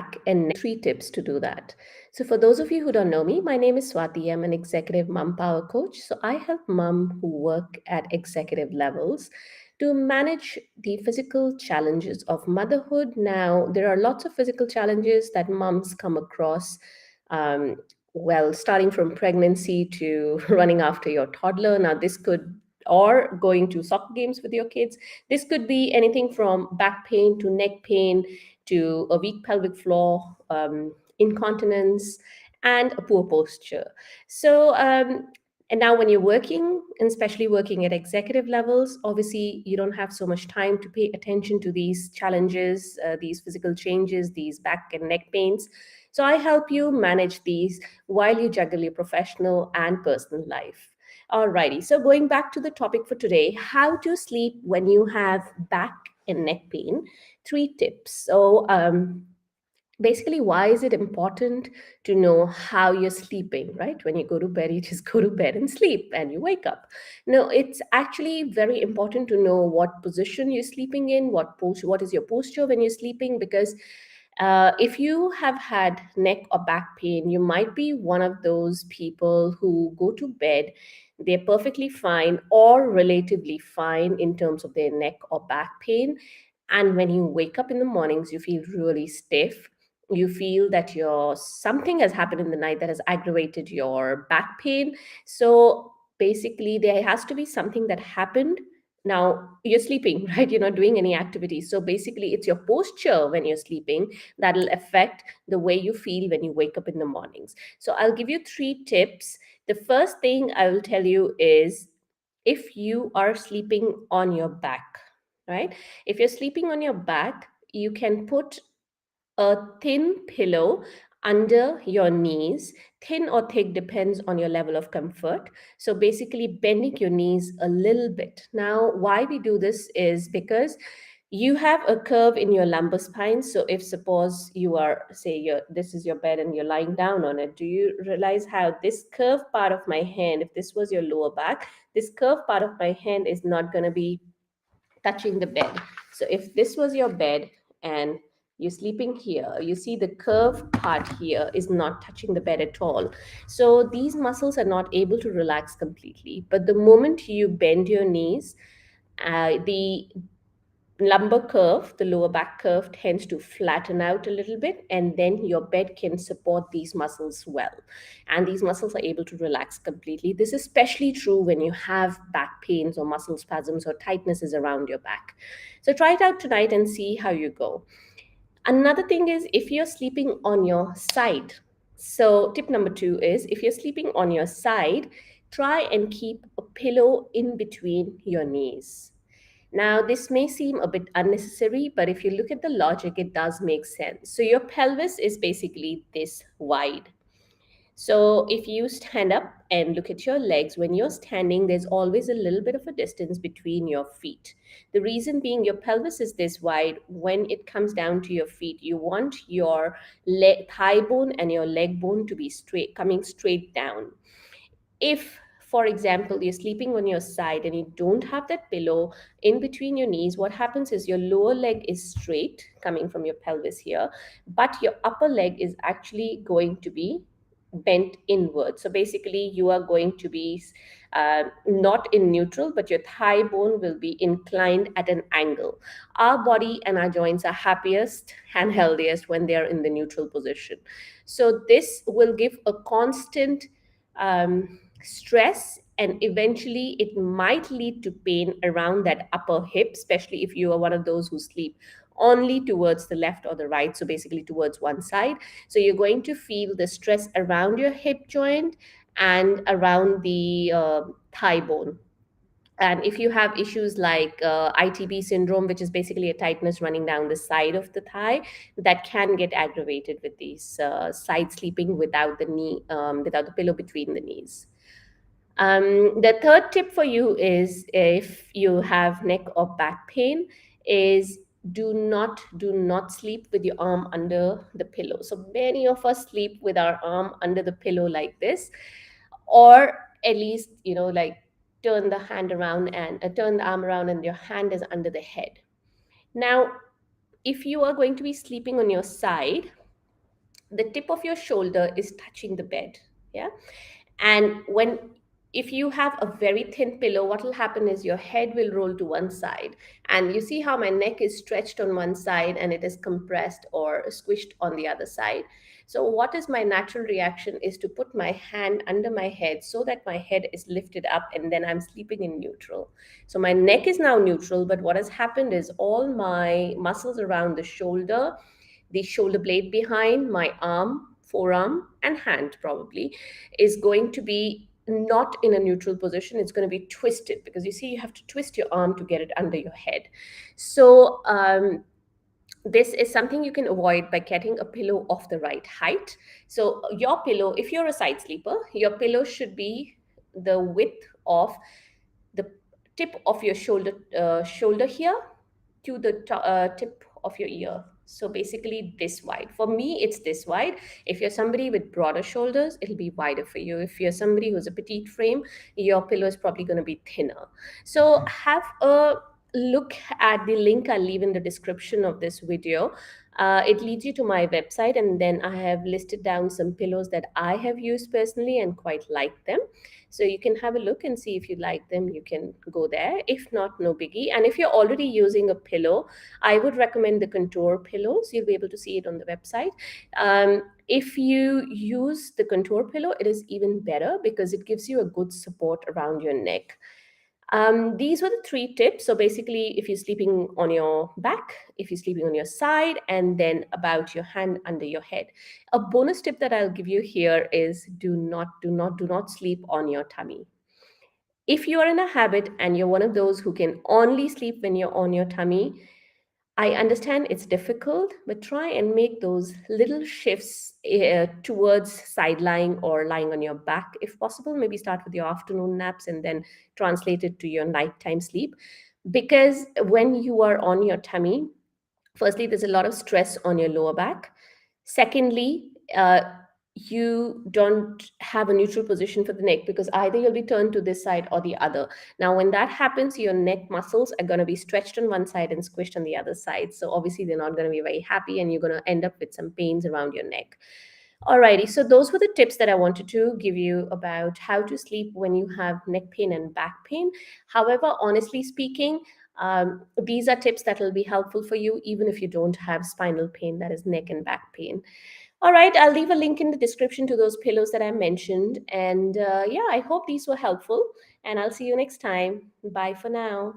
back and neck, 3 tips to do that. So, for those of you who don't know me, my name is Swati. I'm an executive mom power coach. So, I help mom who work at executive levels to manage the physical challenges of motherhood. Now, there are lots of physical challenges that moms come across. Um, well, starting from pregnancy to running after your toddler. Now, this could or going to soccer games with your kids. This could be anything from back pain to neck pain to a weak pelvic floor, incontinence, and a poor posture. So, and now when you're working, and especially working at executive levels, obviously you don't have so much time to pay attention to these challenges, these physical changes, these back and neck pains. So I help you manage these while you juggle your professional and personal life. Alrighty, so going back to the topic for today, how to sleep when you have back and neck pain. 3 tips. So, basically, why is it important to know how you're sleeping, right? When you go to bed, you just go to bed and sleep and you wake up. No, it's actually very important to know what position you're sleeping in, what is your posture when you're sleeping, because if you have had neck or back pain, you might be one of those people who go to bed, they're perfectly fine or relatively fine in terms of their neck or back pain. And when you wake up in the mornings, you feel really stiff. You feel that your something has happened in the night that has aggravated your back pain. So basically, there has to be something that happened. Now you're sleeping, right? You're not doing any activity. So basically, it's your posture when you're sleeping that'll affect the way you feel when you wake up in the mornings. So I'll give you 3 tips. The first thing I will tell you is, if you are sleeping on your back, right? If you're sleeping on your back, you can put a thin pillow under your knees. Thin or thick depends on your level of comfort. So basically, bending your knees a little bit. Now, why we do this is because you have a curve in your lumbar spine. So if suppose you are, say, this is your bed and you're lying down on it, do you realize how this curved part of my hand, if this was your lower back, this curved part of my hand is not going to be touching the bed. So if this was your bed and you're sleeping here, you see the curved part here is not touching the bed at all. So these muscles are not able to relax completely. But the moment you bend your knees, the lumbar curve, the lower back curve, tends to flatten out a little bit, and then your bed can support these muscles well. And these muscles are able to relax completely. This is especially true when you have back pains or muscle spasms or tightnesses around your back. So try it out tonight and see how you go. Another thing is, if you're sleeping on your side. So, tip number 2 is, if you're sleeping on your side, try and keep a pillow in between your knees. Now, this may seem a bit unnecessary, but if you look at the logic, it does make sense. So, your pelvis is basically this wide. So, if you stand up and look at your legs, when you're standing, there's always a little bit of a distance between your feet. The reason being, your pelvis is this wide. When it comes down to your feet, you want your thigh bone and your leg bone to be straight, coming straight down. If, for example, you're sleeping on your side and you don't have that pillow in between your knees, what happens is your lower leg is straight coming from your pelvis here, but your upper leg is actually going to be bent inward. So basically, you are going to be not in neutral, but your thigh bone will be inclined at an angle. Our body and our joints are happiest and healthiest when they are in the neutral position. So this will give a constant stress, and eventually it might lead to pain around that upper hip, especially if you are one of those who sleep only towards the left or the right, so basically towards one side. So you're going to feel the stress around your hip joint and around the thigh bone. And if you have issues like ITB syndrome, which is basically a tightness running down the side of the thigh, that can get aggravated with these side sleeping without the knee, without the pillow between the knees. The third tip for you is, if you have neck or back pain, is do not sleep with your arm under the pillow. So many of us sleep with our arm under the pillow like this, or at least, like, turn the hand around and turn the arm around and your hand is under the head. Now, if you are going to be sleeping on your side, the tip of your shoulder is touching the bed. Yeah. And when, if you have a very thin pillow, what will happen is your head will roll to one side, and you see how my neck is stretched on one side and it is compressed or squished on the other side. So what is my natural reaction is to put my hand under my head so that my head is lifted up, and then I'm sleeping in neutral. So my neck is now neutral, but what has happened is all my muscles around the shoulder blade behind, my arm, forearm, and hand probably is going to be not in a neutral position. It's going to be twisted, because you see, you have to twist your arm to get it under your head. So, this is something you can avoid by getting a pillow of the right height. So, your pillow, if you're a side sleeper, your pillow should be the width of the tip of your shoulder here to the tip of your ear. So basically this wide. For me, it's this wide. If you're somebody with broader shoulders, it'll be wider for you. If you're somebody who's a petite frame, your pillow is probably going to be thinner. So have a look at the link I'll leave in the description of this video. It leads you to my website, and then I have listed down some pillows that I have used personally and quite like them. So you can have a look and see if you like them. You can go there. If not, no biggie. And if you're already using a pillow, I would recommend the contour pillows. You'll be able to see it on the website. If you use the contour pillow, it is even better because it gives you a good support around your neck. These were the three tips. So basically, if you're sleeping on your back, if you're sleeping on your side, and then about your hand under your head. A bonus tip that I'll give you here is do not sleep on your tummy. If you are in a habit and you're one of those who can only sleep when you're on your tummy, I understand it's difficult, but try and make those little shifts towards side lying or lying on your back if possible. Maybe start with your afternoon naps and then translate it to your nighttime sleep. Because when you are on your tummy, firstly, there's a lot of stress on your lower back. Secondly, you don't have a neutral position for the neck, because either you'll be turned to this side or the other. Now, when that happens, your neck muscles are going to be stretched on one side and squished on the other side. So obviously, they're not going to be very happy, and you're going to end up with some pains around your neck. Alrighty, so those were the tips that I wanted to give you about how to sleep when you have neck pain and back pain. However, honestly speaking, these are tips that will be helpful for you even if you don't have spinal pain, that is neck and back pain. All right, I'll leave a link in the description to those pillows that I mentioned. And yeah, I hope these were helpful. And I'll see you next time. Bye for now.